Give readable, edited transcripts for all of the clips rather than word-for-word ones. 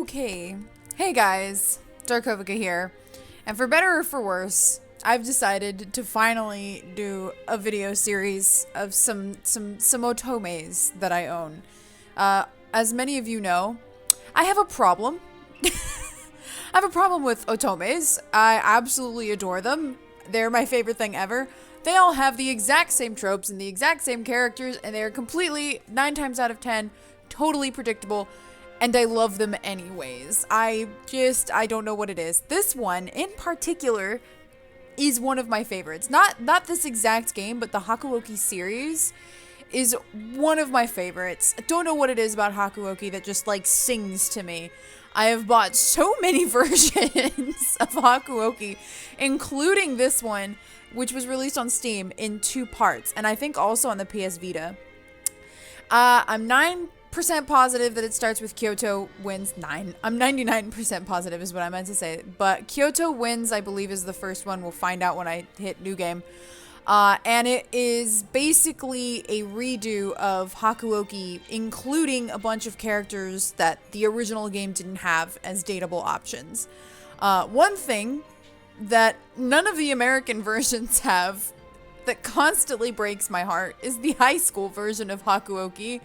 Okay. Hey guys, Darkovika here. And for better or for worse, I've decided to finally do a video series of some otomes that I own. As many of you know, I have a problem. I have a problem with otomes. I absolutely adore them. They're my favorite thing ever. They all have the exact same tropes and the exact same characters, and they're completely, 9 times out of 10, totally predictable. And I love them anyways. I don't know what it is. This one in particular is one of my favorites. Not this exact game, but the Hakuoki series is one of my favorites. I don't know what it is about Hakuoki that just like sings to me. I have bought so many versions of Hakuoki, including this one, which was released on Steam in 2 parts, and I think also on the PS Vita. I'm 9% positive that it starts with Kyoto wins. I'm 99% positive is what I meant to say. But Kyoto wins, I believe, is the first one. We'll find out when I hit new game. And it is basically a redo of Hakuoki, including a bunch of characters that the original game didn't have as dateable options. One thing that none of the American versions have that constantly breaks my heart is the high school version of Hakuoki.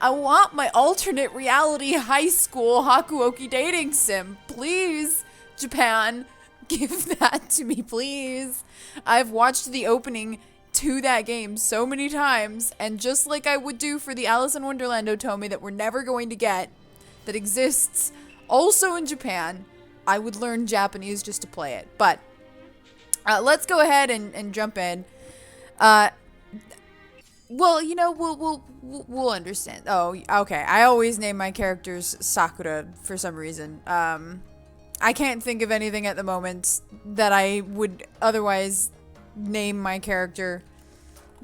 I want my alternate reality high school Hakuoki dating sim. Please, Japan, give that to me, please. I've watched the opening to that game so many times, and just like I would do for the Alice in Wonderland otome that we're never going to get, that exists also in Japan, I would learn Japanese just to play it. But let's go ahead and jump in. Well, you know, we'll understand. Oh, okay. I always name my characters Sakura for some reason. I can't think of anything at the moment that I would otherwise name my character.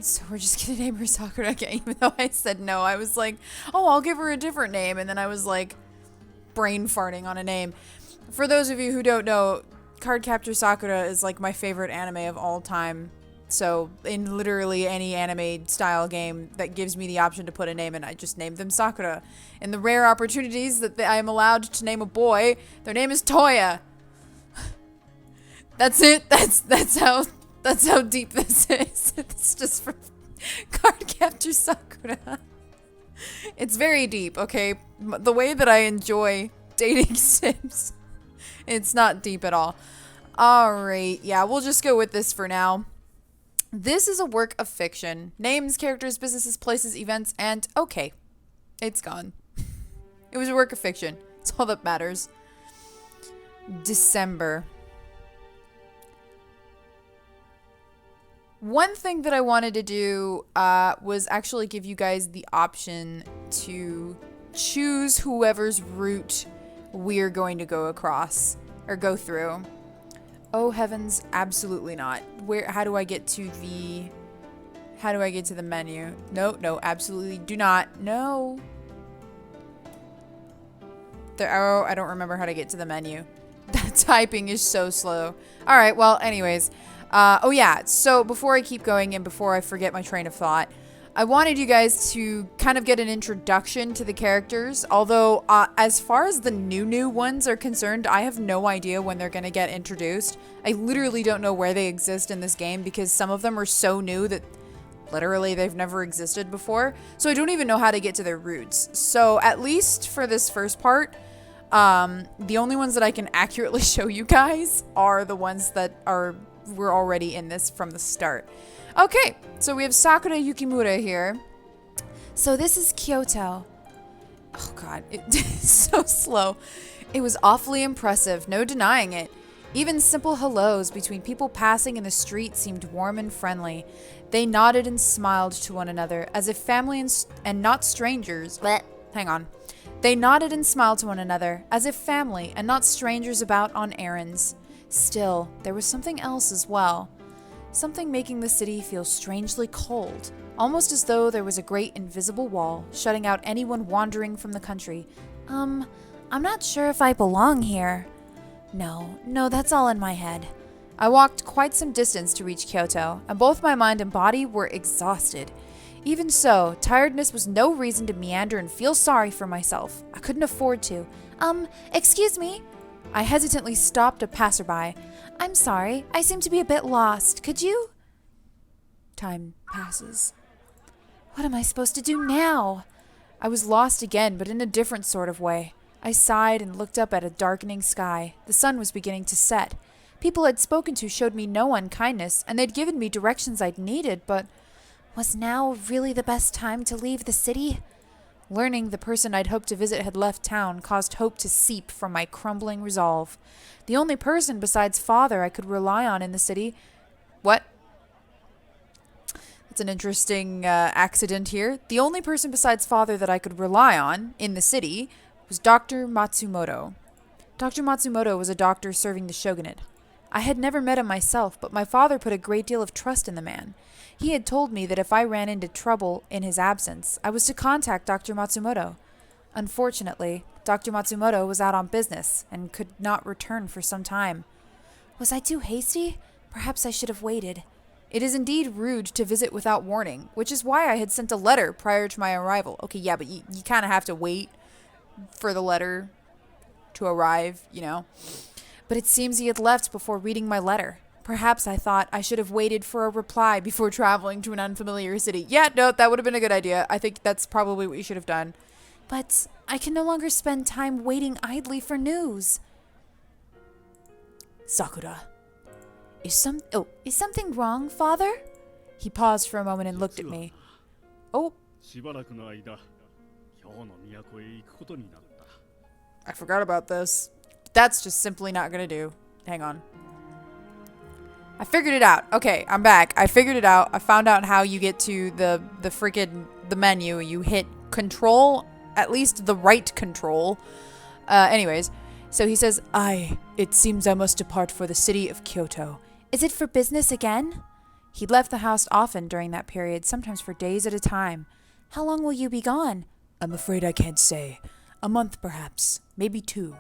So we're just gonna name her Sakura again, even though I said no. I was like, oh, I'll give her a different name. And then I was like brain farting on a name. For those of you who don't know, Cardcaptor Sakura is like my favorite anime of all time. So in literally any anime style game that gives me the option to put a name in, I just name them Sakura. In the rare opportunities that I am allowed to name a boy, their name is Toya. That's it. That's how deep this is. It's just from Cardcaptor Sakura. It's very deep, okay? The way that I enjoy dating sims, it's not deep at all. Alright, yeah, we'll just go with this for now. This is a work of fiction. Names, characters, businesses, places, events, and okay. It's gone. It was a work of fiction. It's all that matters. December. One thing that I wanted to do was actually give you guys the option to choose whoever's route we're going to go across or go through. Oh heavens, absolutely not. How do I get to the menu? No, absolutely do not. No. I don't remember how to get to the menu. That typing is so slow. All right, well, anyways. Oh yeah, so before I keep going and before I forget my train of thought, I wanted you guys to kind of get an introduction to the characters, although as far as the new ones are concerned, I have no idea when they're going to get introduced. I literally don't know where they exist in this game because some of them are so new that literally they've never existed before, so I don't even know how to get to their roots. So at least for this first part, the only ones that I can accurately show you guys are the ones that were already in this from the start. Okay, so we have Sakura Yukimura here. So this is Kyoto. Oh god, it's so slow. It was awfully impressive, no denying it. Even simple hellos between people passing in the street seemed warm and friendly. They nodded and smiled to one another, as if family and not strangers. Hang on. They nodded and smiled to one another, as if family and not strangers about on errands. Still, there was something else as well. Something making the city feel strangely cold, almost as though there was a great invisible wall shutting out anyone wandering from the country. I'm not sure if I belong here. No, that's all in my head. I walked quite some distance to reach Kyoto, and both my mind and body were exhausted. Even so, tiredness was no reason to meander and feel sorry for myself. I couldn't afford to. Excuse me? I hesitantly stopped a passerby. I'm sorry, I seem to be a bit lost. Could you? Time passes. What am I supposed to do now? I was lost again, but in a different sort of way. I sighed and looked up at a darkening sky. The sun was beginning to set. People I'd spoken to showed me no unkindness, and they'd given me directions I'd needed, but was now really the best time to leave the city? Learning the person I'd hoped to visit had left town caused hope to seep from my crumbling resolve. The only person besides father I could rely on in the city... What? That's an interesting accident here. The only person besides father that I could rely on in the city was Dr. Matsumoto. Dr. Matsumoto was a doctor serving the shogunate. I had never met him myself, but my father put a great deal of trust in the man. He had told me that if I ran into trouble in his absence, I was to contact Dr. Matsumoto. Unfortunately, Dr. Matsumoto was out on business and could not return for some time. Was I too hasty? Perhaps I should have waited. It is indeed rude to visit without warning, which is why I had sent a letter prior to my arrival. Okay, yeah, but you kind of have to wait for the letter to arrive, you know. But it seems he had left before reading my letter. Perhaps I thought I should have waited for a reply before traveling to an unfamiliar city. Yeah, no, that would have been a good idea. I think that's probably what you should have done. But I can no longer spend time waiting idly for news. Sakura. Is something wrong, father? He paused for a moment and looked at me. Oh. I forgot about this. That's just simply not gonna do. Hang on. I figured it out. Okay, I'm back. I figured it out. I found out how you get to the menu. You hit control, at least the right control. Anyways, so he says, it seems I must depart for the city of Kyoto. Is it for business again? He'd left the house often during that period, sometimes for days at a time. How long will you be gone? I'm afraid I can't say. A month, perhaps. Maybe 2.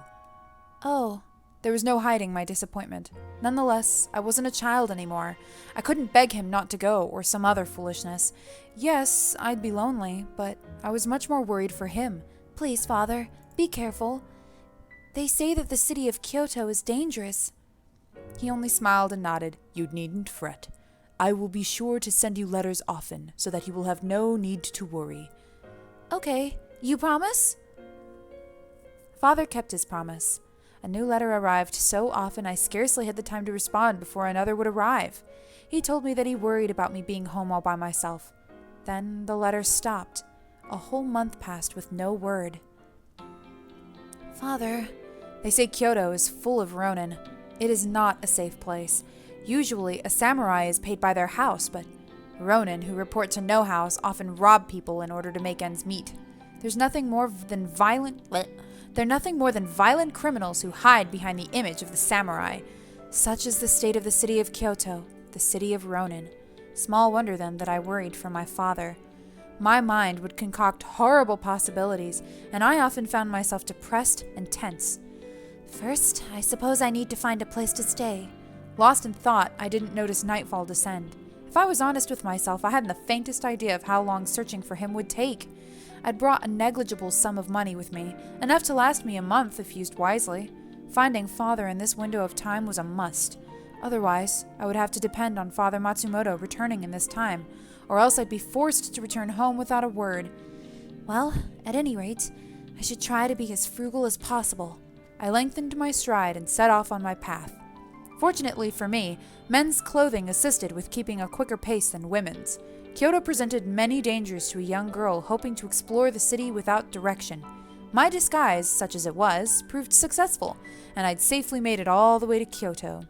Oh. There was no hiding my disappointment. Nonetheless, I wasn't a child anymore. I couldn't beg him not to go, or some other foolishness. Yes, I'd be lonely, but I was much more worried for him. Please, father, be careful. They say that the city of Kyoto is dangerous. He only smiled and nodded. You needn't fret. I will be sure to send you letters often, so that you will have no need to worry. Okay, you promise? Father kept his promise. A new letter arrived so often I scarcely had the time to respond before another would arrive. He told me that he worried about me being home all by myself. Then the letter stopped. A whole month passed with no word. Father, they say Kyoto is full of ronin. It is not a safe place. Usually a samurai is paid by their house, but ronin who report to no house often rob people in order to make ends meet. They're nothing more than violent criminals who hide behind the image of the samurai. Such is the state of the city of Kyoto, the city of ronin. Small wonder then that I worried for my father. My mind would concoct horrible possibilities, and I often found myself depressed and tense. First, I suppose I need to find a place to stay. Lost in thought, I didn't notice nightfall descend. If I was honest with myself, I hadn't the faintest idea of how long searching for him would take. I'd brought a negligible sum of money with me, enough to last me a month if used wisely. Finding father in this window of time was a must. Otherwise, I would have to depend on Father Matsumoto returning in this time, or else I'd be forced to return home without a word. Well, at any rate, I should try to be as frugal as possible. I lengthened my stride and set off on my path. Fortunately for me, men's clothing assisted with keeping a quicker pace than women's. Kyoto presented many dangers to a young girl hoping to explore the city without direction. My disguise, such as it was, proved successful, and I'd safely made it all the way to Kyoto.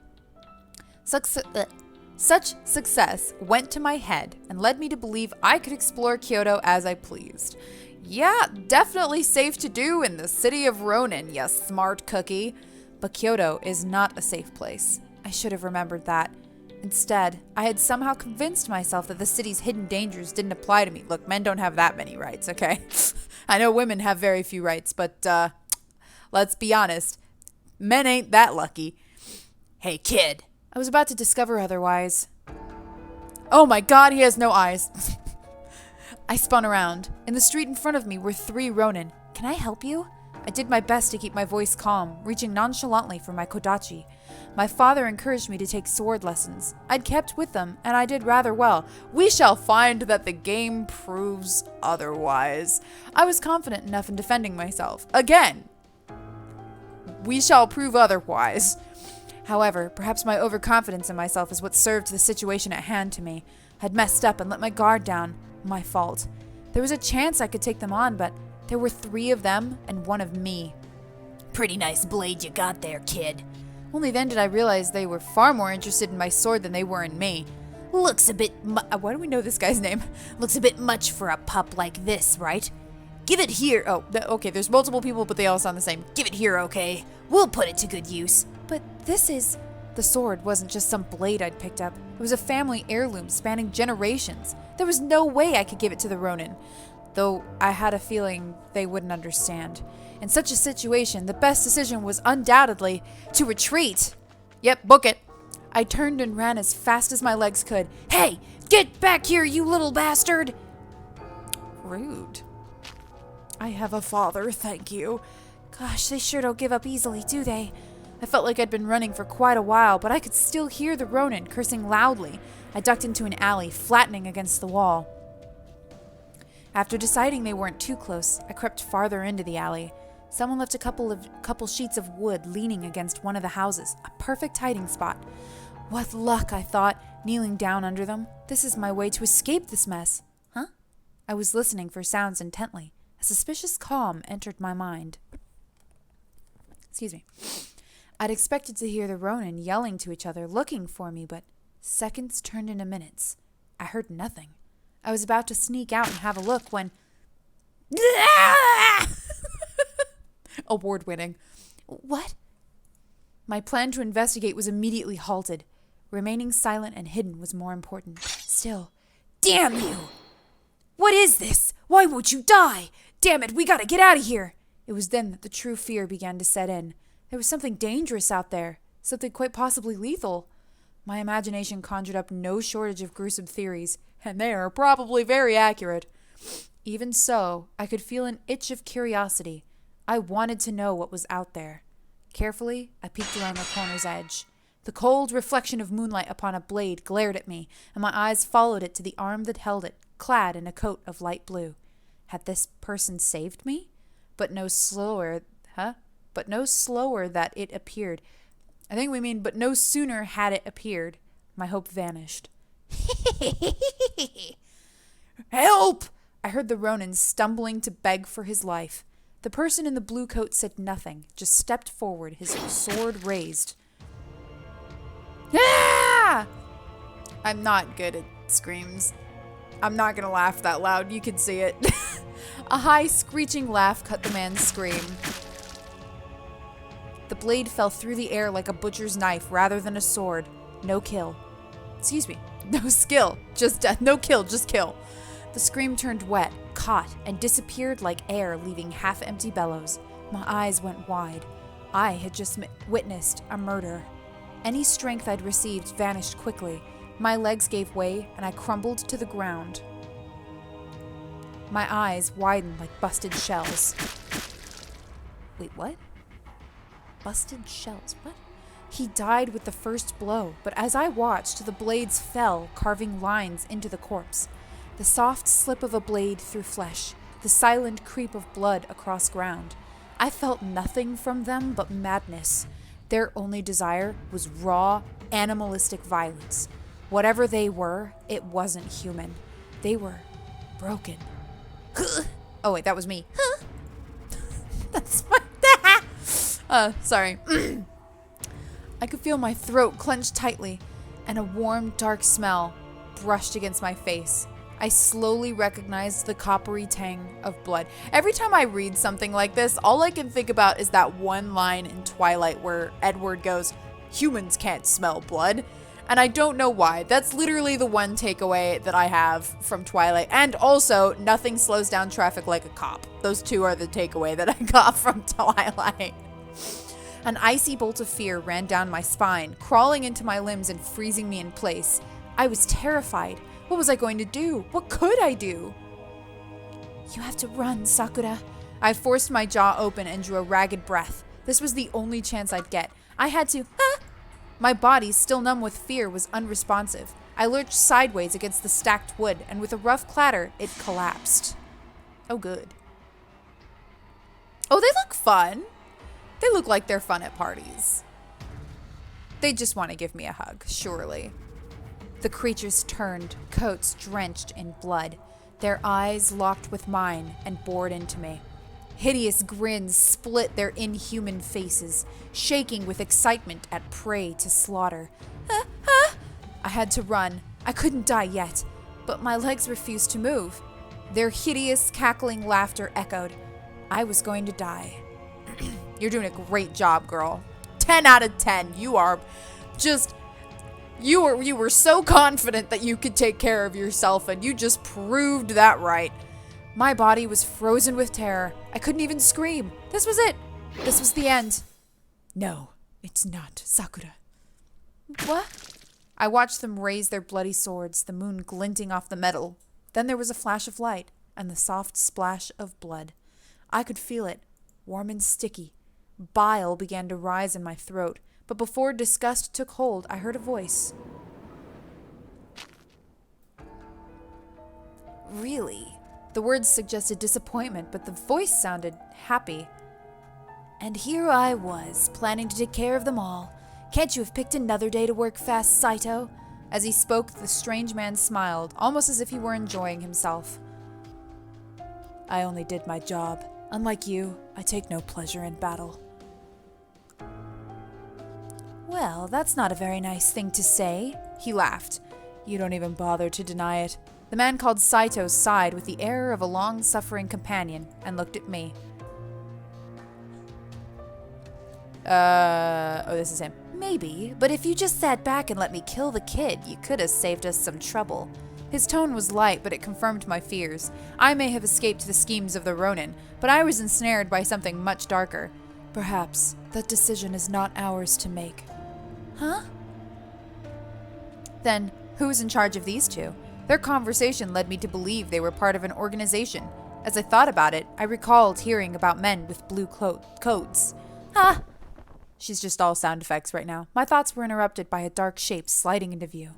Such success went to my head and led me to believe I could explore Kyoto as I pleased. Yeah, definitely safe to do in the city of Ronin, you smart cookie. But Kyoto is not a safe place. I should have remembered that. Instead, I had somehow convinced myself that the city's hidden dangers didn't apply to me. Look, men don't have that many rights, okay? I know women have very few rights, but let's be honest. Men ain't that lucky. Hey, kid. I was about to discover otherwise. Oh my god, he has no eyes. I spun around. In the street in front of me were 3 ronin. Can I help you? I did my best to keep my voice calm, reaching nonchalantly for my kodachi. My father encouraged me to take sword lessons. I'd kept with them, and I did rather well. We shall find that the game proves otherwise. I was confident enough in defending myself. Again, we shall prove otherwise. However, perhaps my overconfidence in myself is what served the situation at hand to me. I'd messed up and let my guard down. My fault. There was a chance I could take them on, but there were 3 of them and 1 of me. Pretty nice blade you got there, kid. Only then did I realize they were far more interested in my sword than they were in me. Looks a bit why do we know this guy's name? Looks a bit much for a pup like this, right? Give it here. Oh, okay, there's multiple people, but they all sound the same. Give it here, okay? We'll put it to good use. But this is... The sword wasn't just some blade I'd picked up. It was a family heirloom spanning generations. There was no way I could give it to the ronin, though I had a feeling they wouldn't understand. In such a situation, the best decision was undoubtedly to retreat. Yep, book it. I turned and ran as fast as my legs could. Hey, get back here, you little bastard! Rude. I have a father, thank you. Gosh, they sure don't give up easily, do they? I felt like I'd been running for quite a while, but I could still hear the ronin cursing loudly. I ducked into an alley, flattening against the wall. After deciding they weren't too close, I crept farther into the alley. Someone left a couple sheets of wood leaning against one of the houses, a perfect hiding spot. What luck, I thought, kneeling down under them. This is my way to escape this mess. Huh? I was listening for sounds intently. A suspicious calm entered my mind. Excuse me. I'd expected to hear the ronin yelling to each other, looking for me, but seconds turned into minutes. I heard nothing. I was about to sneak out and have a look when... Award-winning. What? My plan to investigate was immediately halted. Remaining silent and hidden was more important. Still, damn you! What is this? Why won't you die? Damn it, we gotta get out of here! It was then that the true fear began to set in. There was something dangerous out there, something quite possibly lethal. My imagination conjured up no shortage of gruesome theories, and they are probably very accurate. Even so, I could feel an itch of curiosity. I wanted to know what was out there. Carefully, I peeked around the corner's edge. The cold reflection of moonlight upon a blade glared at me, and my eyes followed it to the arm that held it, clad in a coat of light blue. Had this person saved me? But no slower that it appeared. I think we mean, but no sooner had it appeared, my hope vanished. Help! I heard the ronin stumbling to beg for his life. The person in the blue coat said nothing, just stepped forward, his sword raised. Ah! I'm not good at screams. I'm not gonna laugh that loud, you can see it. A high, screeching laugh cut the man's scream. The blade fell through the air like a butcher's knife rather than a sword. No kill. Excuse me. No skill. Just death. No kill, just kill. The scream turned wet, caught, and disappeared like air, leaving half-empty bellows. My eyes went wide. I had just witnessed a murder. Any strength I'd received vanished quickly. My legs gave way, and I crumbled to the ground. My eyes widened like busted shells. Wait, what? Busted shells? What? He died with the first blow, but as I watched, the blades fell, carving lines into the corpse. The soft slip of a blade through flesh, the silent creep of blood across ground. I felt nothing from them but madness. Their only desire was raw, animalistic violence. Whatever they were, it wasn't human. They were broken. Oh wait, that was me. That's my... sorry. I could feel my throat clenched tightly, and a warm, dark smell brushed against my face. I slowly recognized the coppery tang of blood. Every time I read something like this, all I can think about is that one line in Twilight where Edward goes, "Humans can't smell blood." And I don't know why. That's literally the one takeaway that I have from Twilight. And also, nothing slows down traffic like a cop. Those two are the takeaway that I got from Twilight. An icy bolt of fear ran down my spine, crawling into my limbs and freezing me in place. I was terrified. What was I going to do? What could I do? You have to run, Sakura. I forced my jaw open and drew a ragged breath. This was the only chance I'd get. I had to. My body, still numb with fear, was unresponsive. I lurched sideways against the stacked wood, and with a rough clatter, it collapsed. Oh, good. Oh, they look fun. They look like they're fun at parties. They just want to give me a hug, surely. The creatures turned, coats drenched in blood. Their eyes locked with mine and bored into me. Hideous grins split their inhuman faces, shaking with excitement at prey to slaughter. I had to run. I couldn't die yet, but my legs refused to move. Their hideous, cackling laughter echoed. I was going to die. You're doing a great job, girl. 10 out of 10. You are just... You were so confident that you could take care of yourself, and you just proved that right. My body was frozen with terror. I couldn't even scream. This was it. This was the end. No, it's not, Sakura. What? I watched them raise their bloody swords, the moon glinting off the metal. Then there was a flash of light, and the soft splash of blood. I could feel it, warm and sticky. Bile began to rise in my throat, but before disgust took hold, I heard a voice. Really? The words suggested disappointment, but the voice sounded happy. And here I was, planning to take care of them all. Can't you have picked another day to work fast, Saito? As he spoke, the strange man smiled, almost as if he were enjoying himself. I only did my job. Unlike you, I take no pleasure in battle. Well, that's not a very nice thing to say. He laughed. You don't even bother to deny it. The man called Saito sighed with the air of a long-suffering companion and looked at me. Oh, this is him. Maybe, but if you just sat back and let me kill the kid, you could have saved us some trouble. His tone was light, but it confirmed my fears. I may have escaped the schemes of the Ronin, but I was ensnared by something much darker. Perhaps that decision is not ours to make. Huh? Then, who's in charge of these two? Their conversation led me to believe they were part of an organization. As I thought about it, I recalled hearing about men with blue coats. Huh? She's just all sound effects right now. My thoughts were interrupted by a dark shape sliding into view.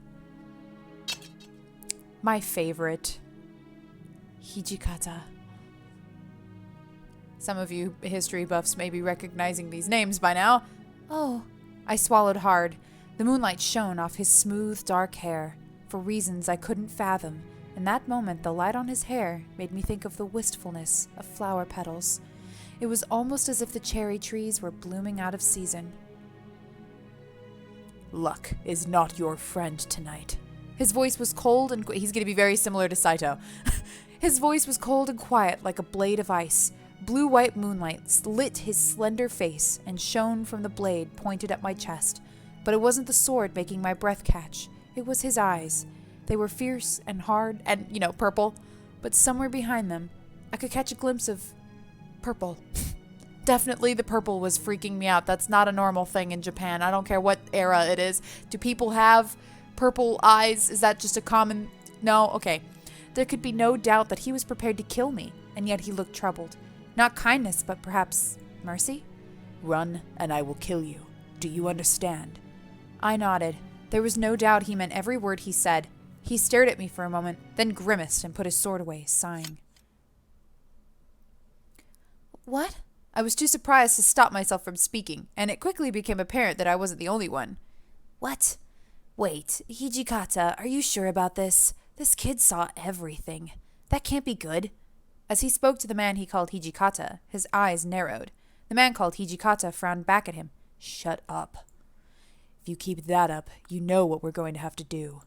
My favorite. Hijikata. Some of you history buffs may be recognizing these names by now. Oh. I swallowed hard. The moonlight shone off his smooth, dark hair. For reasons I couldn't fathom, in that moment the light on his hair made me think of the wistfulness of flower petals. It was almost as if the cherry trees were blooming out of season. Luck is not your friend tonight. His voice was cold and he's going to be very similar to Saito. His voice was cold and quiet like a blade of ice. Blue-white moonlight lit his slender face and shone from the blade pointed at my chest. But it wasn't the sword making my breath catch. It was his eyes. They were fierce and hard and, purple. But somewhere behind them, I could catch a glimpse of purple. Definitely the purple was freaking me out. That's not a normal thing in Japan. I don't care what era it is. Do people have purple eyes? Is that just a common... No? Okay. There could be no doubt that he was prepared to kill me, and yet he looked troubled. Not kindness, but perhaps mercy? Run, and I will kill you. Do you understand? I nodded. There was no doubt he meant every word he said. He stared at me for a moment, then grimaced and put his sword away, sighing. What? I was too surprised to stop myself from speaking, and it quickly became apparent that I wasn't the only one. What? Wait, Hijikata, are you sure about this? This kid saw everything. That can't be good. As he spoke to the man he called Hijikata, his eyes narrowed. The man called Hijikata frowned back at him. Shut up. If you keep that up, you know what we're going to have to do.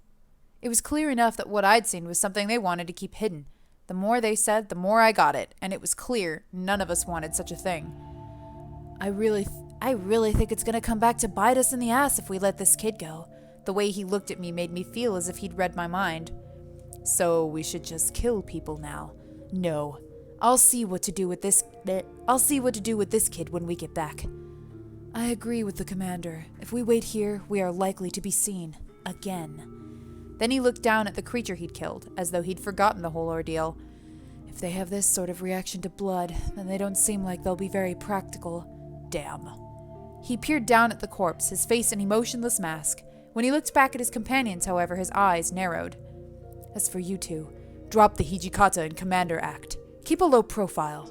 It was clear enough that what I'd seen was something they wanted to keep hidden. The more they said, the more I got it, and it was clear none of us wanted such a thing. I really think it's gonna come back to bite us in the ass if we let this kid go. The way he looked at me made me feel as if he'd read my mind. So we should just kill people now. No. I'll see what to do with this kid when we get back. I agree with the commander. If we wait here, we are likely to be seen. Again. Then he looked down at the creature he'd killed, as though he'd forgotten the whole ordeal. If they have this sort of reaction to blood, then they don't seem like they'll be very practical. Damn. He peered down at the corpse, his face an emotionless mask. When he looked back at his companions, however, his eyes narrowed. As for you two, drop the Hijikata and Commander act. Keep a low profile.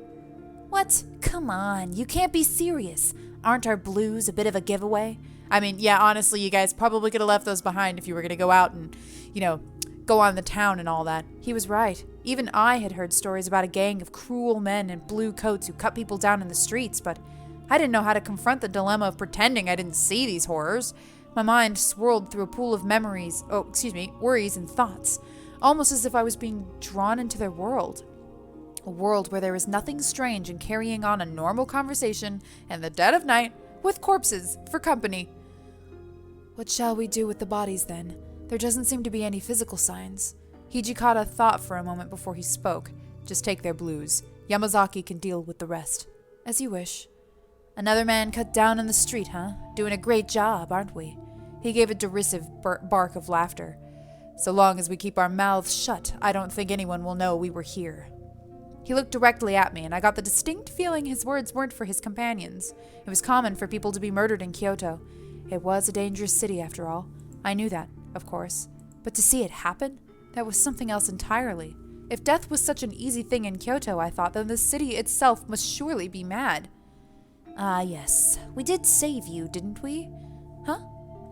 What? Come on, you can't be serious. Aren't our blues a bit of a giveaway? I mean, yeah, honestly, you guys probably could have left those behind if you were going to go out and, go on the town and all that. He was right. Even I had heard stories about a gang of cruel men in blue coats who cut people down in the streets, but I didn't know how to confront the dilemma of pretending I didn't see these horrors. My mind swirled through a pool of worries and thoughts, almost as if I was being drawn into their world. A world where there was nothing strange in carrying on a normal conversation in the dead of night with corpses for company. What shall we do with the bodies then? There doesn't seem to be any physical signs. Hijikata thought for a moment before he spoke. Just take their blues. Yamazaki can deal with the rest. As you wish. Another man cut down in the street, huh? Doing a great job, aren't we? He gave a derisive bark of laughter. So long as we keep our mouths shut, I don't think anyone will know we were here. He looked directly at me, and I got the distinct feeling his words weren't for his companions. It was common for people to be murdered in Kyoto. It was a dangerous city, after all. I knew that, of course. But to see it happen? That was something else entirely. If death was such an easy thing in Kyoto, I thought, then the city itself must surely be mad. Ah, yes. We did save you, didn't we? Huh?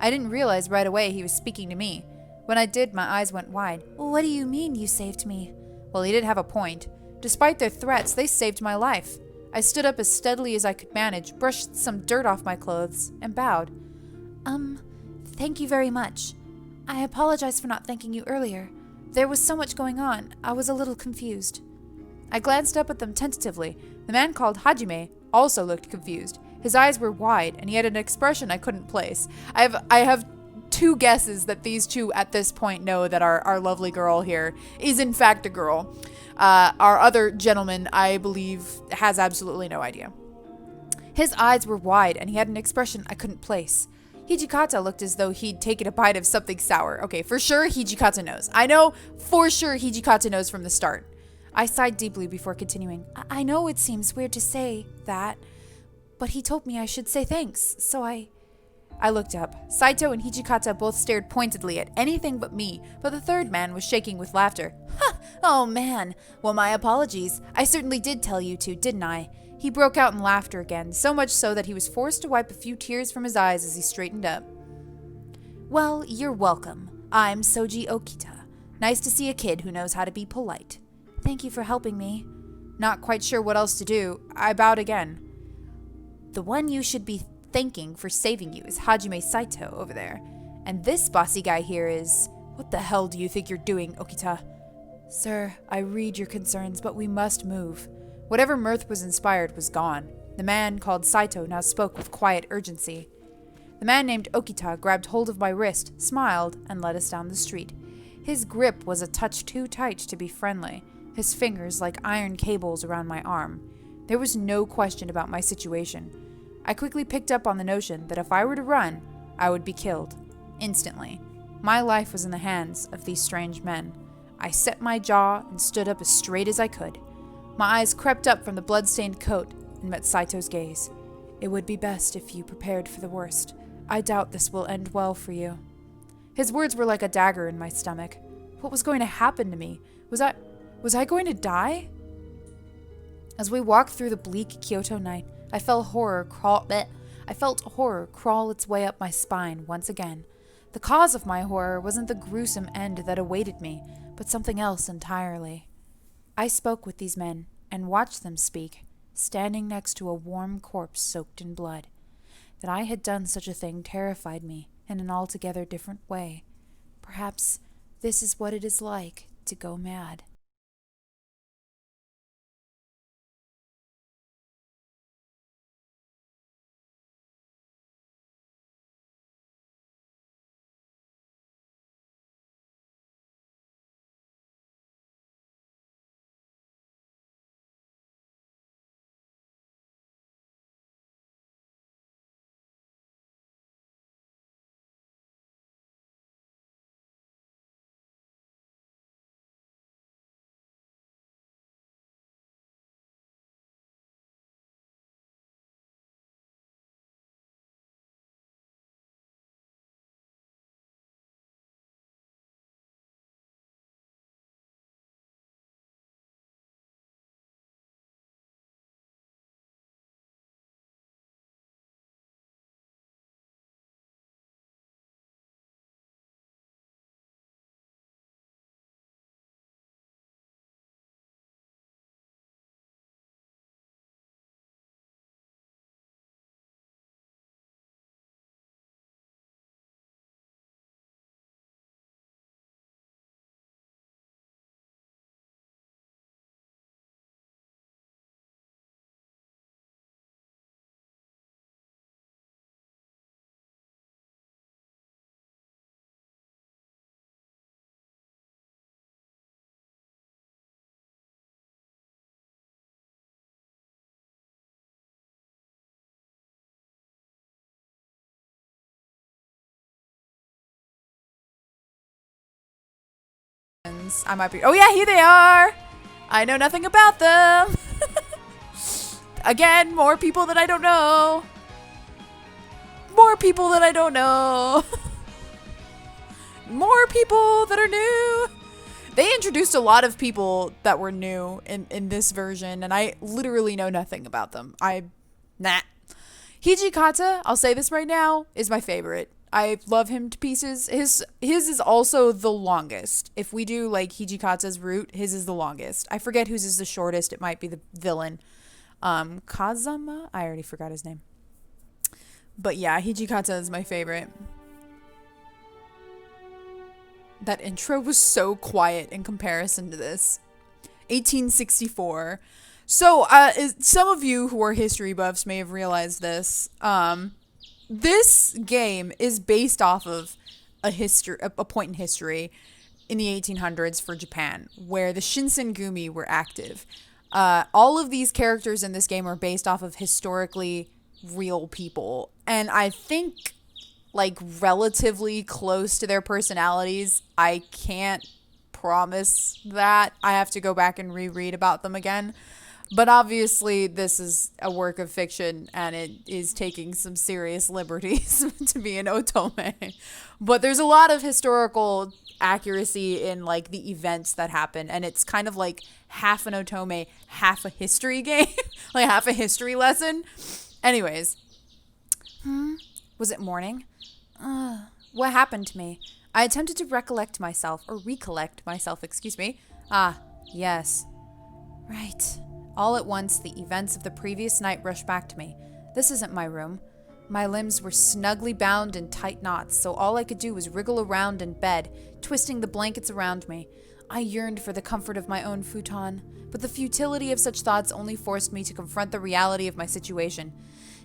I didn't realize right away he was speaking to me. When I did, my eyes went wide. What do you mean you saved me? Well, he did have a point. Despite their threats, they saved my life. I stood up as steadily as I could manage, brushed some dirt off my clothes, and bowed. Thank you very much. I apologize for not thanking you earlier. There was so much going on, I was a little confused. I glanced up at them tentatively. The man called Hajime also looked confused. His eyes were wide, and he had an expression I couldn't place. I have two guesses that these two at this point know that our lovely girl here is in fact a girl. Our other gentleman, I believe, has absolutely no idea. His eyes were wide, and he had an expression I couldn't place. Hijikata looked as though he'd taken a bite of something sour. Okay, for sure Hijikata knows. I know for sure Hijikata knows from the start. I sighed deeply before continuing. I know it seems weird to say that, but he told me I should say thanks, so I looked up. Saito and Hijikata both stared pointedly at anything but me, but the third man was shaking with laughter. Ha! Oh man! Well, my apologies. I certainly did tell you to, didn't I? He broke out in laughter again, so much so that he was forced to wipe a few tears from his eyes as he straightened up. Well, you're welcome. I'm Soji Okita. Nice to see a kid who knows how to be polite. Thank you for helping me. Not quite sure what else to do, I bowed again. The one you should be thanking for saving you is Hajime Saito over there. And this bossy guy here is... What the hell do you think you're doing, Okita? Sir, I read your concerns, but we must move. Whatever mirth was inspired was gone. The man called Saito now spoke with quiet urgency. The man named Okita grabbed hold of my wrist, smiled, and led us down the street. His grip was a touch too tight to be friendly, his fingers like iron cables around my arm. There was no question about my situation. I quickly picked up on the notion that if I were to run, I would be killed. Instantly. My life was in the hands of these strange men. I set my jaw and stood up as straight as I could. My eyes crept up from the blood-stained coat and met Saito's gaze. It would be best if you prepared for the worst. I doubt this will end well for you. His words were like a dagger in my stomach. What was going to happen to me? Was I going to die? As we walked through the bleak Kyoto night, I felt horror crawl its way up my spine once again. The cause of my horror wasn't the gruesome end that awaited me, but something else entirely. I spoke with these men and watched them speak, standing next to a warm corpse soaked in blood. That I had done such a thing terrified me in an altogether different way. Perhaps this is what it is like to go mad. I might be. Oh yeah, here they are. I know nothing about them. Again, more people that I don't know. More people that I don't know. More people that are new. They introduced a lot of people that were new in this version, and I literally know nothing about them. Nah. Hijikata, I'll say this right now, is my favorite. I love him to pieces. His is also the longest. If we do like Hijikata's route, his is the longest. I forget whose is the shortest. It might be the villain. Kazama? I already forgot his name. But yeah, Hijikata is my favorite. That intro was so quiet in comparison to this. 1864. So, some of you who are history buffs may have realized this. This game is based off of a point in history in the 1800s for Japan, where the Shinsengumi were active. All of these characters in this game are based off of historically real people, and I think like relatively close to their personalities. I can't promise that. I have to go back and reread about them again. But obviously this is a work of fiction and it is taking some serious liberties to be an otome. But there's a lot of historical accuracy in like the events that happen, and it's kind of like half an otome, half a history game, like half a history lesson. Anyways, was it morning? What happened to me? I attempted to recollect myself, excuse me. Ah, yes. Right. All at once, the events of the previous night rushed back to me. This isn't my room. My limbs were snugly bound in tight knots, so all I could do was wriggle around in bed, twisting the blankets around me. I yearned for the comfort of my own futon, but the futility of such thoughts only forced me to confront the reality of my situation.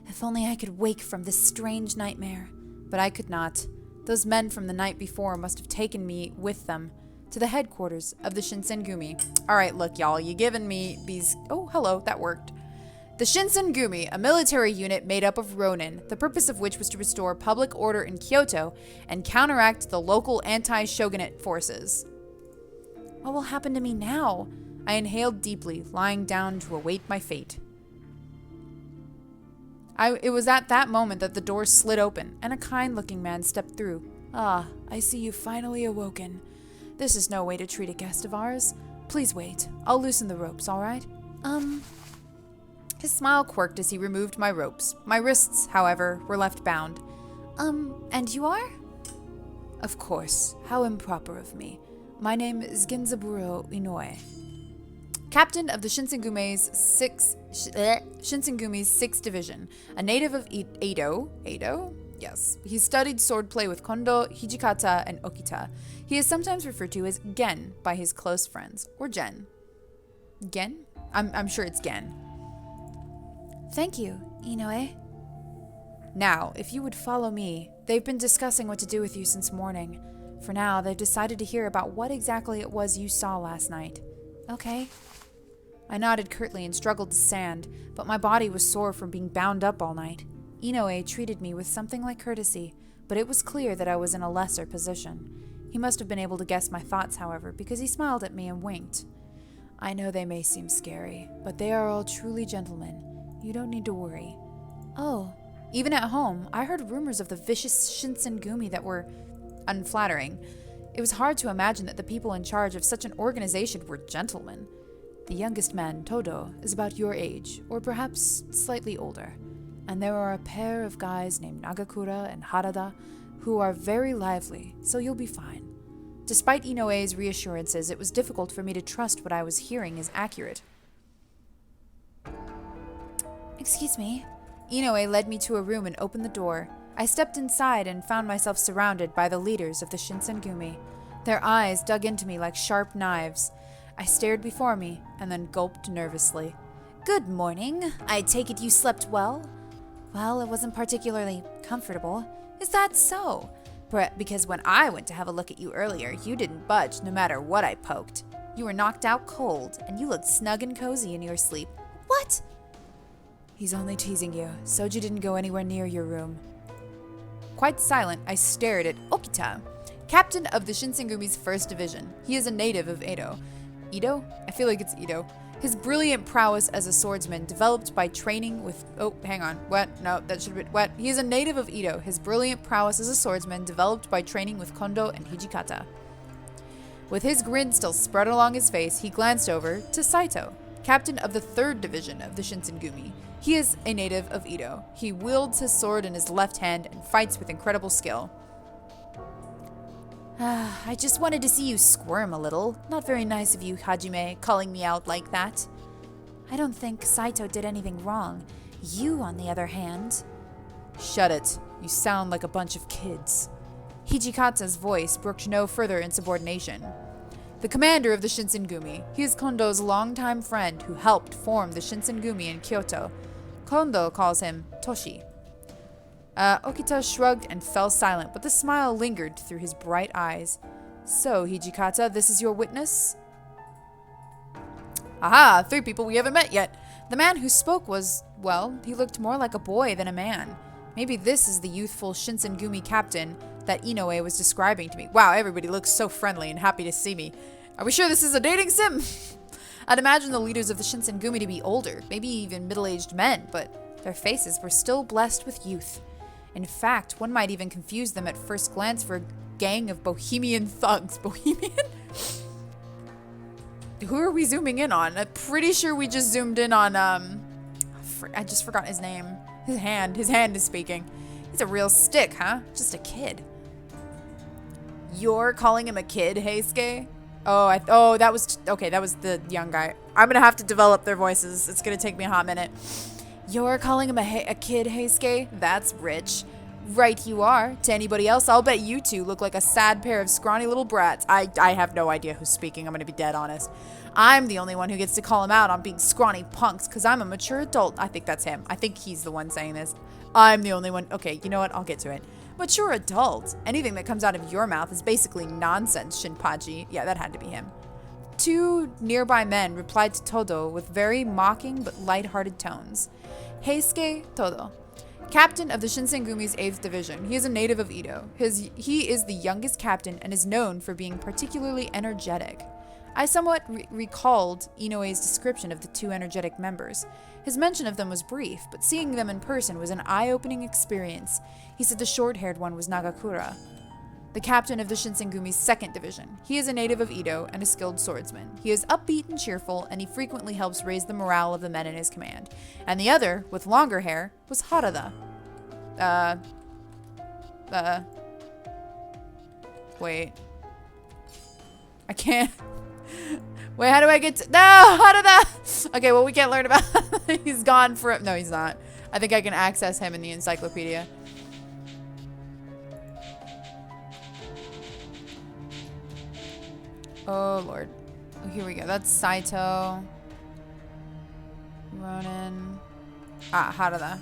If only I could wake from this strange nightmare. But I could not. Those men from the night before must have taken me with them to the headquarters of the Shinsengumi. Alright, look, y'all, you giving me these... Oh, hello, that worked. The Shinsengumi, a military unit made up of ronin, the purpose of which was to restore public order in Kyoto and counteract the local anti-shogunate forces. What will happen to me now? I inhaled deeply, lying down to await my fate. It was at that moment that the door slid open, and a kind-looking man stepped through. Ah, I see you've finally awoken. This is no way to treat a guest of ours. Please wait. I'll loosen the ropes, all right? His smile quirked as he removed my ropes. My wrists, however, were left bound. And you are? Of course. How improper of me. My name is Genzaburo Inoue, captain of the Shinsengumi's 6th Division, a native of Edo. Edo? Yes. He studied swordplay with Kondo, Hijikata, and Okita. He is sometimes referred to as Gen by his close friends. Or Gen. Gen? I'm sure it's Gen. Thank you, Inoue. Now, if you would follow me, they've been discussing what to do with you since morning. For now, they've decided to hear about what exactly it was you saw last night. Okay. I nodded curtly and struggled to stand, but my body was sore from being bound up all night. Inoue treated me with something like courtesy, but it was clear that I was in a lesser position. He must have been able to guess my thoughts, however, because he smiled at me and winked. I know they may seem scary, but they are all truly gentlemen. You don't need to worry. Oh, even at home, I heard rumors of the vicious Shinsengumi that were unflattering. It was hard to imagine that the people in charge of such an organization were gentlemen. The youngest man, Todo, is about your age, or perhaps slightly older. And there are a pair of guys named Nagakura and Harada who are very lively, so you'll be fine. Despite Inoue's reassurances, it was difficult for me to trust what I was hearing is accurate. Excuse me. Inoue led me to a room and opened the door. I stepped inside and found myself surrounded by the leaders of the Shinsengumi. Their eyes dug into me like sharp knives. I stared before me and then gulped nervously. Good morning. I take it you slept well? Well, it wasn't particularly comfortable. Is that so? Because when I went to have a look at you earlier, you didn't budge no matter what I poked. You were knocked out cold, and you looked snug and cozy in your sleep. What? He's only teasing you. Soji didn't go anywhere near your room. Quite silent, I stared at Okita. Captain of the Shinsengumi's 1st Division. He is a native of Edo. Edo? I feel like it's Edo. His brilliant prowess as a swordsman developed by training with... Oh, hang on. What? No, that should be... What? He is a native of Edo. His brilliant prowess as a swordsman developed by training with kondo and hijikata. With his grin still spread along his face, he glanced over to Saito, captain of the 3rd Division of the Shinsengumi. He is a native of Edo. He wields his sword in his left hand and fights with incredible skill. I just wanted to see you squirm a little. Not very nice of you, Hajime, calling me out like that. I don't think Saito did anything wrong. You, on the other hand... Shut it. You sound like a bunch of kids. Hijikata's voice brooked no further insubordination. The commander of the Shinsengumi. He is Kondo's longtime friend who helped form the Shinsengumi in Kyoto. Kondo calls him Toshi. Okita shrugged and fell silent, but the smile lingered through his bright eyes. So, Hijikata, this is your witness? Aha, 3 people we haven't met yet. The man who spoke was, well, he looked more like a boy than a man. Maybe this is the youthful Shinsengumi captain that Inoue was describing to me. Wow, everybody looks so friendly and happy to see me. Are we sure this is a dating sim? I'd imagine the leaders of the Shinsengumi to be older, maybe even middle-aged men, but their faces were still blessed with youth. In fact, one might even confuse them at first glance for a gang of bohemian thugs. Bohemian? Who are we zooming in on? I'm pretty sure we just zoomed in on, I just forgot his name. His hand is speaking. He's a real stick, huh? Just a kid. You're calling him a kid, Heisuke? Oh, that was the young guy. I'm gonna have to develop their voices. It's gonna take me a hot minute. You're calling him a kid, Heisuke? That's rich. Right you are. To anybody else, I'll bet you two look like a sad pair of scrawny little brats. I have no idea who's speaking. I'm gonna be dead honest. I'm the only one who gets to call him out on being scrawny punks because I'm a mature adult. I think that's him. I think he's the one saying this. I'm the only one. Okay, you know what? I'll get to it. Mature adult. Anything that comes out of your mouth is basically nonsense, Shinpachi. Yeah, that had to be him. 2 nearby men replied to Todo with very mocking but light-hearted tones. Heisuke Todo, captain of the Shinsengumi's 8th Division. He is a native of Edo. He is the youngest captain and is known for being particularly energetic. I somewhat recalled Inoue's description of the 2 energetic members. His mention of them was brief, but seeing them in person was an eye-opening experience. He said the short-haired one was Nagakura, the captain of the Shinsengumi's 2nd Division. He is a native of Edo and a skilled swordsman. He is upbeat and cheerful, and he frequently helps raise the morale of the men in his command. And the other, with longer hair, was Harada. Wait. I can't... Wait, how do I get to... No! Harada! Okay, well, we can't learn about... He's gone for... No, he's not. I think I can access him in the encyclopedia. Oh, Lord. Oh, here we go. That's Saito. Ronin. Harada.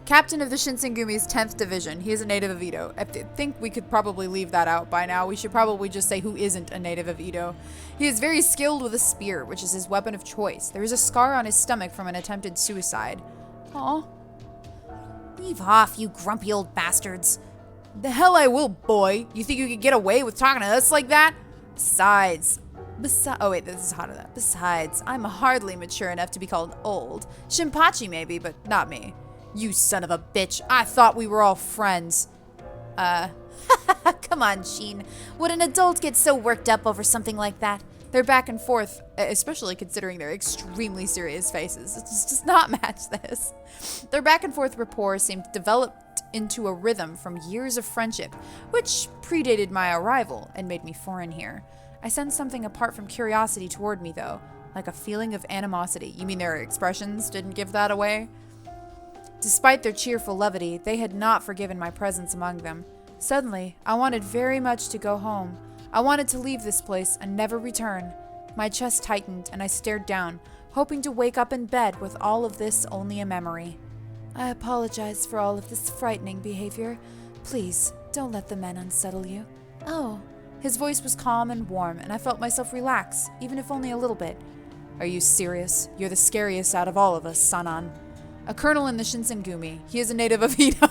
Captain of the Shinsengumi's 10th Division. He is a native of Edo. I think we could probably leave that out by now. We should probably just say who isn't a native of Edo. He is very skilled with a spear, which is his weapon of choice. There is a scar on his stomach from an attempted suicide. Aw. Leave off, you grumpy old bastards. The hell I will, boy. You think you could get away with talking to us like that? Besides, oh wait, this is Harada. Besides, I'm hardly mature enough to be called old. Shinpachi maybe, but not me. You son of a bitch. I thought we were all friends. Come on, Shin. Would an adult get so worked up over something like that? Their back and forth, especially considering their extremely serious faces, it just does not match this. Their back and forth rapport seemed developed into a rhythm from years of friendship, which predated my arrival and made me foreign here. I sensed something apart from curiosity toward me, though, like a feeling of animosity. You mean their expressions didn't give that away? Despite their cheerful levity, they had not forgiven my presence among them. Suddenly, I wanted very much to go home. I wanted to leave this place and never return. My chest tightened and I stared down, hoping to wake up in bed with all of this only a memory. I apologize for all of this frightening behavior. Please, don't let the men unsettle you. Oh. His voice was calm and warm, and I felt myself relax, even if only a little bit. Are you serious? You're the scariest out of all of us, Sanan. A colonel in the Shinsengumi. He is a native of Edo.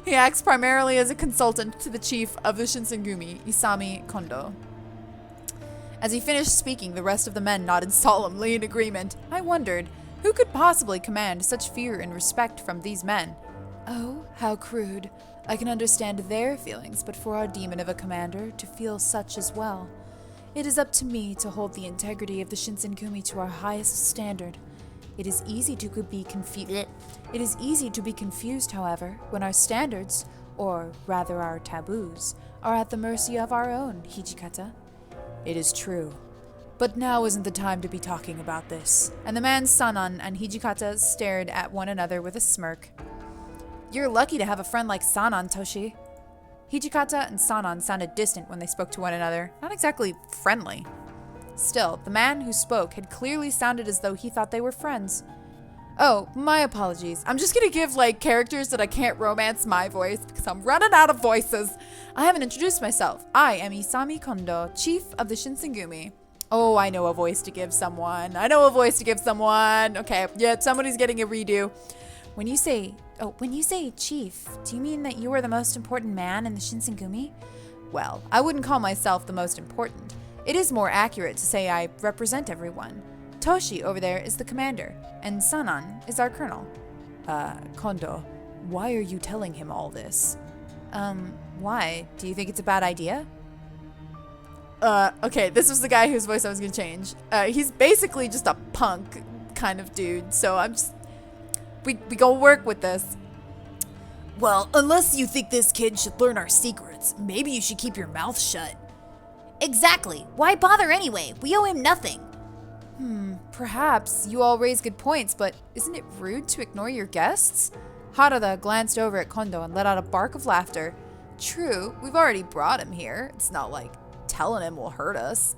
He acts primarily as a consultant to the chief of the Shinsengumi, Isami Kondo. As he finished speaking, the rest of the men nodded solemnly in agreement. I wondered, who could possibly command such fear and respect from these men? Oh, how crude. I can understand their feelings, but for our demon of a commander to feel such as well. It is up to me to hold the integrity of the Shinsengumi to our highest standard. It is easy to be confused, however, when our standards, or rather our taboos, are at the mercy of our own, Hijikata. It is true. But now isn't the time to be talking about this. And the man Sanan and Hijikata stared at one another with a smirk. You're lucky to have a friend like Sanan, Toshi. Hijikata and Sanan sounded distant when they spoke to one another, not exactly friendly. Still, the man who spoke had clearly sounded as though he thought they were friends. Oh, my apologies. I'm just gonna give, characters that I can't romance my voice because I'm running out of voices. I haven't introduced myself. I am Isami Kondo, chief of the Shinsengumi. Oh, I know a voice to give someone. Okay, yeah, somebody's getting a redo. When you say chief, do you mean that you are the most important man in the Shinsengumi? Well, I wouldn't call myself the most important. It is more accurate to say I represent everyone. Toshi over there is the commander, and Sanan is our colonel. Kondo, why are you telling him all this? Why? Do you think it's a bad idea? Okay, this was the guy whose voice I was gonna change. He's basically just a punk kind of dude, so we gonna work with this. Well, unless you think this kid should learn our secrets, maybe you should keep your mouth shut. Exactly. Why bother anyway? We owe him nothing. Perhaps. You all raise good points, but isn't it rude to ignore your guests? Harada glanced over at Kondo and let out a bark of laughter. True, we've already brought him here. It's not like telling him will hurt us.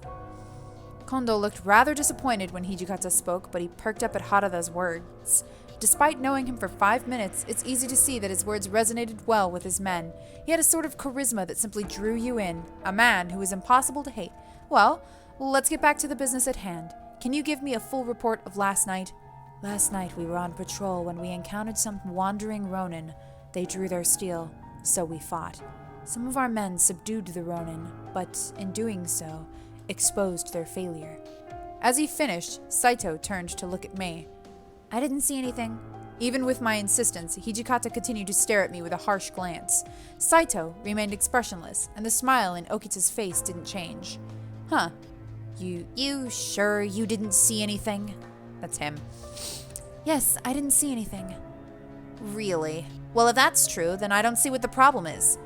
Kondo looked rather disappointed when Hijikata spoke, but he perked up at Harada's words. Despite knowing him for 5 minutes, it's easy to see that his words resonated well with his men. He had a sort of charisma that simply drew you in, a man who was impossible to hate. Well, let's get back to the business at hand. Can you give me a full report of last night? Last night we were on patrol when we encountered some wandering Ronin. They drew their steel, so we fought. Some of our men subdued the Ronin, but in doing so, exposed their failure. As he finished, Saito turned to look at me. I didn't see anything. Even with my insistence, Hijikata continued to stare at me with a harsh glance. Saito remained expressionless, and the smile in Okita's face didn't change. Huh. You sure you didn't see anything? That's him. Yes, I didn't see anything. Really? Well, if that's true, then I don't see what the problem is.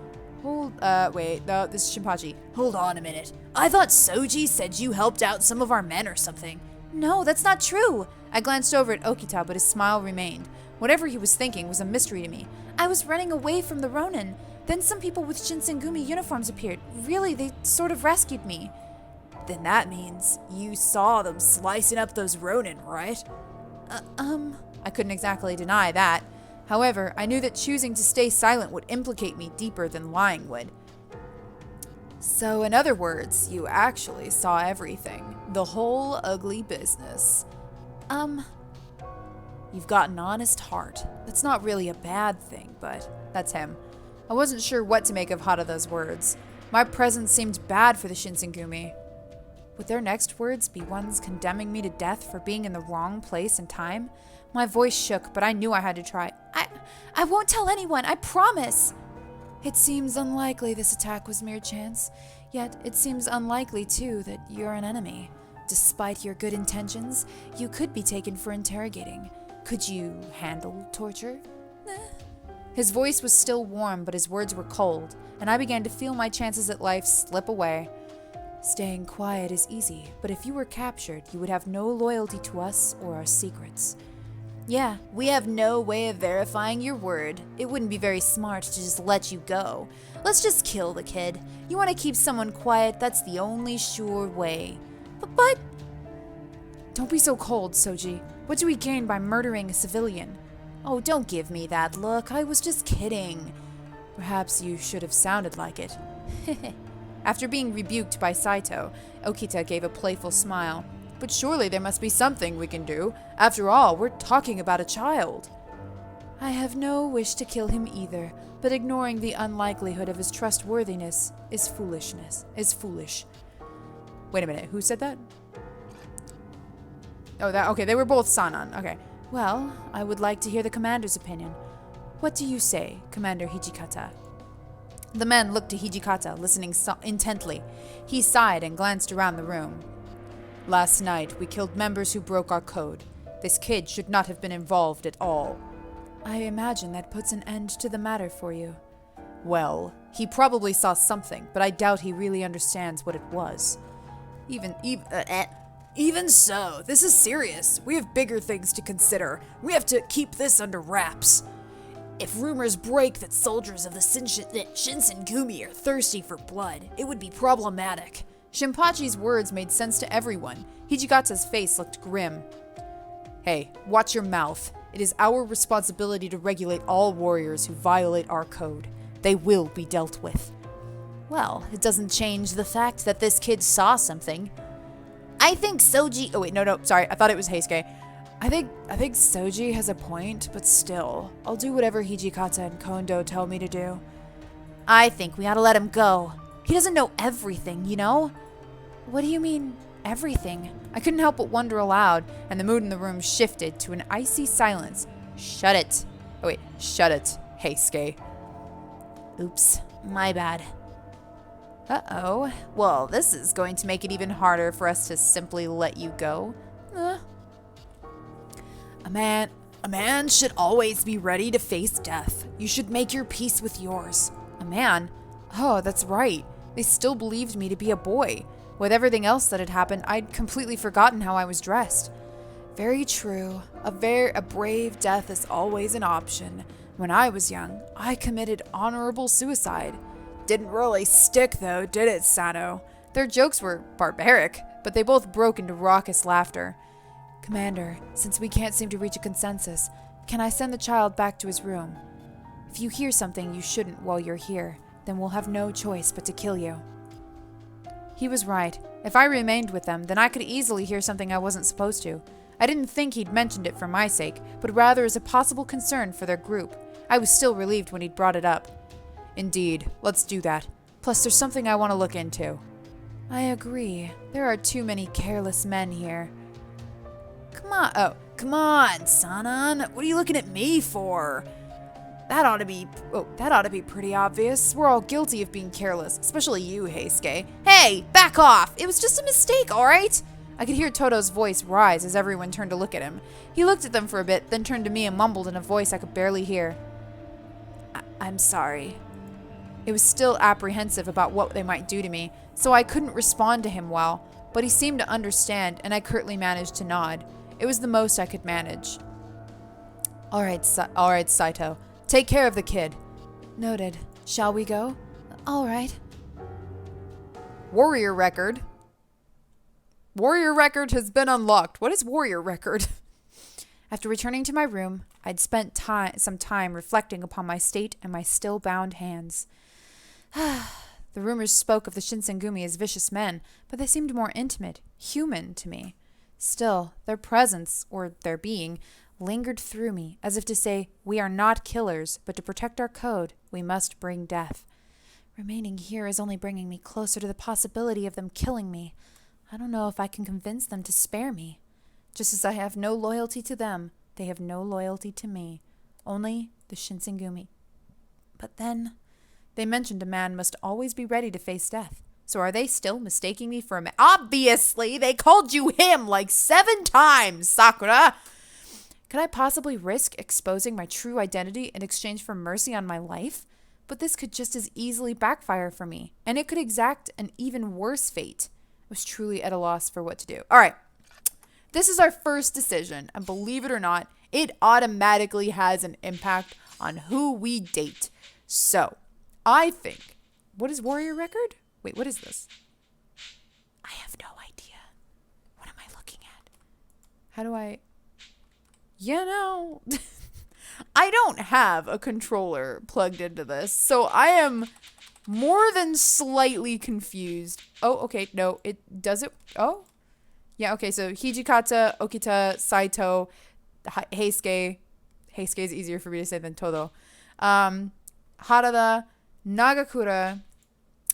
Wait, no, this is Shinpachi. Hold on a minute. I thought Soji said you helped out some of our men or something. No, that's not true. I glanced over at Okita, but his smile remained. Whatever he was thinking was a mystery to me. I was running away from the Ronin. Then some people with Shinsengumi uniforms appeared. Really, they sort of rescued me. Then that means you saw them slicing up those Ronin, right? I couldn't exactly deny that. However, I knew that choosing to stay silent would implicate me deeper than lying would. So, in other words, you actually saw everything. The whole ugly business. You've got an honest heart. That's not really a bad thing, but that's him. I wasn't sure what to make of Harada's words. My presence seemed bad for the Shinsengumi. Would their next words be ones condemning me to death for being in the wrong place and time? My voice shook, but I knew I had to try. I won't tell anyone, I promise. It seems unlikely this attack was mere chance, yet it seems unlikely, too, that you're an enemy. Despite your good intentions, you could be taken for interrogating. Could you handle torture? His voice was still warm, but his words were cold, and I began to feel my chances at life slip away. Staying quiet is easy, but if you were captured, you would have no loyalty to us or our secrets. Yeah, we have no way of verifying your word. It wouldn't be very smart to just let you go. Let's just kill the kid. You want to keep someone quiet, that's the only sure way. But... Don't be so cold, Soji. What do we gain by murdering a civilian? Oh, don't give me that look. I was just kidding. Perhaps you should have sounded like it. After being rebuked by Saito, Okita gave a playful smile. But surely there must be something we can do. After all, we're talking about a child. I have no wish to kill him either, but ignoring the unlikelihood of his trustworthiness is foolish. Wait a minute, who said that? Oh, okay, they were both Sanan. Okay. Well, I would like to hear the commander's opinion. What do you say, Commander Hijikata? The men looked to Hijikata, listening intently. He sighed and glanced around the room. Last night, we killed members who broke our code. This kid should not have been involved at all. I imagine that puts an end to the matter for you. Well, he probably saw something, but I doubt he really understands what it was. Even so, this is serious. We have bigger things to consider. We have to keep this under wraps. If rumors break that soldiers of the Shinsengumi are thirsty for blood, it would be problematic. Shinpachi's words made sense to everyone. Hijikata's face looked grim. Hey, watch your mouth. It is our responsibility to regulate all warriors who violate our code. They will be dealt with. Well, it doesn't change the fact that this kid saw something. I think Soji... Oh, wait, no, sorry. I thought it was Heisuke. I think Soji has a point, but still, I'll do whatever Hijikata and Kondo tell me to do. I think we ought to let him go. He doesn't know everything, you know? What do you mean, everything? I couldn't help but wonder aloud, and the mood in the room shifted to an icy silence. Shut it. Oh, wait, shut it, Heisuke. Oops, my bad. Uh-oh. Well, this is going to make it even harder for us to simply let you go. A man should always be ready to face death. You should make your peace with yours. A man? Oh, that's right. They still believed me to be a boy. With everything else that had happened, I'd completely forgotten how I was dressed. Very true. A brave death is always an option. When I was young, I committed honorable suicide. Didn't really stick though, did it, Sato? Their jokes were barbaric, but they both broke into raucous laughter. Commander, since we can't seem to reach a consensus, can I send the child back to his room? If you hear something you shouldn't while you're here, then we'll have no choice but to kill you. He was right. If I remained with them, then I could easily hear something I wasn't supposed to. I didn't think he'd mentioned it for my sake, but rather as a possible concern for their group. I was still relieved when he'd brought it up. Indeed, let's do that. Plus, there's something I want to look into. I agree. There are too many careless men here. Come on, Sanan. What are you looking at me for? That ought to be pretty obvious. We're all guilty of being careless, especially you, Heisuke. Hey, back off! It was just a mistake, alright? I could hear Toto's voice rise as everyone turned to look at him. He looked at them for a bit, then turned to me and mumbled in a voice I could barely hear. I'm sorry. It was still apprehensive about what they might do to me, so I couldn't respond to him well, but he seemed to understand, and I curtly managed to nod. It was the most I could manage. All right, Saito. Take care of the kid. Noted. Shall we go? All right. Warrior record. Warrior record has been unlocked. What is warrior record? After returning to my room, I'd spent some time reflecting upon my state and my still bound hands. The rumors spoke of the Shinsengumi as vicious men, but they seemed more intimate, human to me. Still, their presence, or their being, lingered through me, as if to say, we are not killers, but to protect our code, we must bring death. Remaining here is only bringing me closer to the possibility of them killing me. I don't know if I can convince them to spare me. Just as I have no loyalty to them, they have no loyalty to me. Only the Shinsengumi. But then, they mentioned a man must always be ready to face death. So are they still mistaking me for a man? Obviously, they called you him like 7 times, Sakura! Could I possibly risk exposing my true identity in exchange for mercy on my life? But this could just as easily backfire for me, and it could exact an even worse fate. I was truly at a loss for what to do. All right, this is our first decision, and believe it or not, it automatically has an impact on who we date. So, I think, what is warrior record? Wait, what is this? I have no idea. What am I looking at? How do I... I don't have a controller plugged into this, so I am more than slightly confused. Oh, okay, no, it does it. Oh, yeah, okay, so Hijikata, Okita, Saito, Heisuke, Heisuke is easier for me to say than Todo. Harada, Nagakura,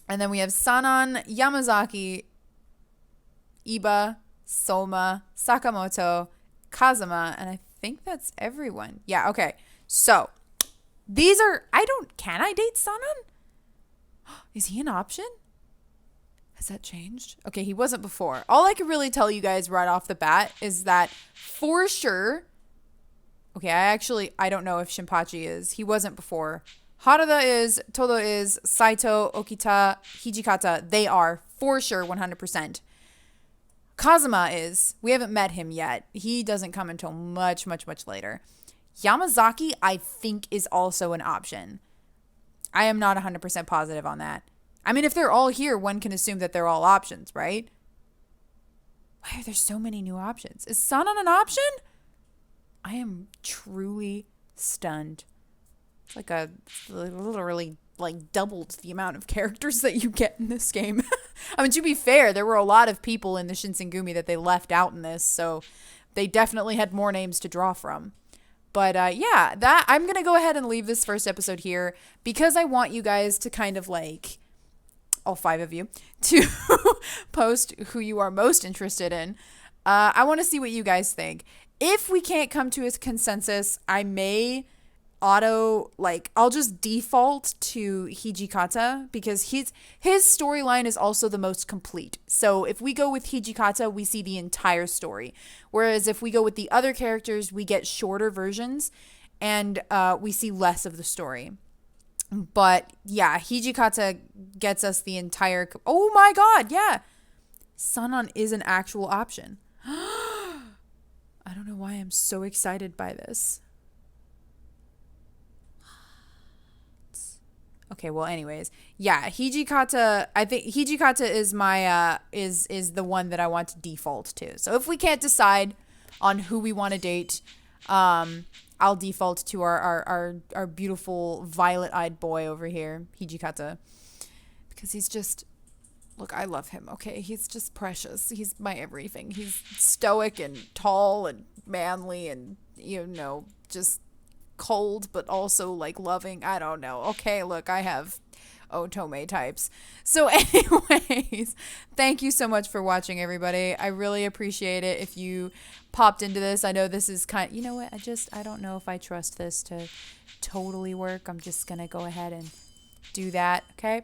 and then we have Sanan, Yamazaki, Iba, Soma, Sakamoto, Kazuma, and I think that's everyone. Yeah, okay. So, these are, can I date Sanan? Is he an option? Has that changed? Okay, he wasn't before. All I can really tell you guys right off the bat is that for sure, okay, I don't know if Shinpachi is. He wasn't before. Harada is, Todo is, Saito, Okita, Hijikata, they are for sure 100%. Kazuma is. We haven't met him yet. He doesn't come until much, much, much later. Yamazaki, I think, is also an option. I am not 100% positive on that. I mean, if they're all here, one can assume that they're all options, right? Why are there so many new options? Is Sanan an option? I am truly stunned. It's like literally like doubled the amount of characters that you get in this game. I mean, to be fair, there were a lot of people in the Shinsengumi that they left out in this, so they definitely had more names to draw from. But yeah, I'm going to go ahead and leave this first episode here because I want you guys to kind of like, all 5 of you, to post who you are most interested in. I want to see what you guys think. If we can't come to a consensus, I may I'll just default to Hijikata because his storyline is also the most complete. So if we go with Hijikata, we see the entire story. Whereas if we go with the other characters, we get shorter versions and we see less of the story. But yeah, Hijikata gets us the entire... Oh my god, yeah! Sanan is an actual option. I don't know why I'm so excited by this. Okay, well, anyways, yeah, Hijikata. I think Hijikata is my is the one that I want to default to. So if we can't decide on who we want to date, I'll default to our beautiful violet-eyed boy over here, Hijikata, because he's just, look, I love him. Okay, he's just precious. He's my everything. He's stoic and tall and manly and just cold but also like loving. I don't know. Okay, look, I have otome types. So anyways, thank you so much for watching, everybody. I really appreciate it if you popped into this. I know this is you know what, I don't know if I trust this to totally work. I'm just gonna go ahead and do that, okay?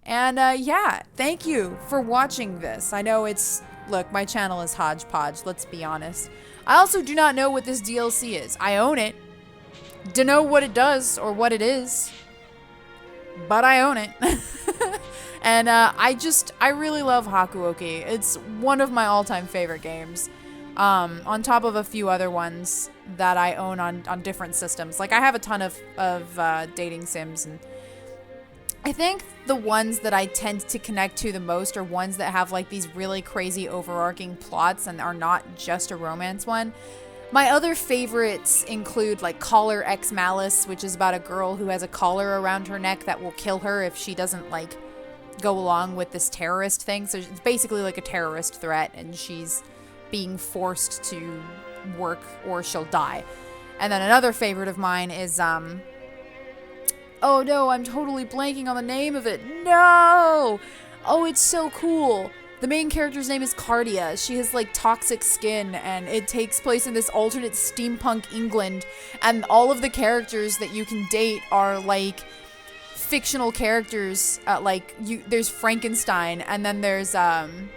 And yeah, thank you for watching this. I know look, my channel is hodgepodge, let's be honest. I also do not know what this DLC is. I own it. Don't know what it does or what it is, but I own it. And I really love Hakuoki. It's one of my all-time favorite games, on top of a few other ones that I own on different systems. Like, I have a ton of dating sims, and I think the ones that I tend to connect to the most are ones that have like these really crazy overarching plots and are not just a romance one. My other favorites include like Collar X Malice, which is about a girl who has a collar around her neck that will kill her if she doesn't like go along with this terrorist thing. So it's basically like a terrorist threat and she's being forced to work or she'll die. And then another favorite of mine is, oh no, I'm totally blanking on the name of it. No! Oh, it's so cool. The main character's name is Cardia. She has like toxic skin and it takes place in this alternate steampunk England, and all of the characters that you can date are like fictional characters. There's Frankenstein, and then there's Arsène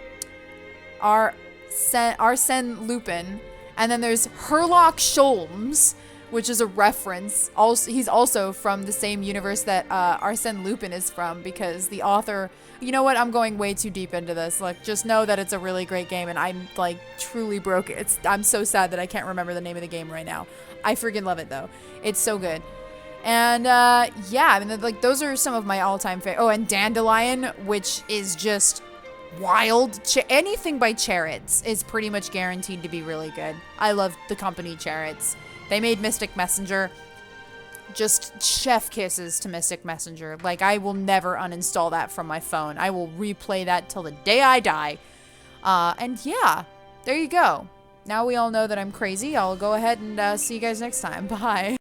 Lupin, and then there's Herlock Sholmes, which is a reference. Also, he's also from the same universe that Arsène Lupin is from, because the author... You know what? I'm going way too deep into this. Like, just know that it's a really great game, and I'm like truly broke. I'm so sad that I can't remember the name of the game right now. I freaking love it though. It's so good. And yeah, I mean, like, those are some of my all-time favorite. Oh, and Dandelion, which is just wild. Anything by Chariots is pretty much guaranteed to be really good. I love the company Chariots. They made Mystic Messenger. Just chef kisses to Mystic Messenger. Like, I will never uninstall that from my phone. I will replay that till the day I die. And yeah, there you go. Now we all know that I'm crazy. I'll go ahead and see you guys next time. Bye.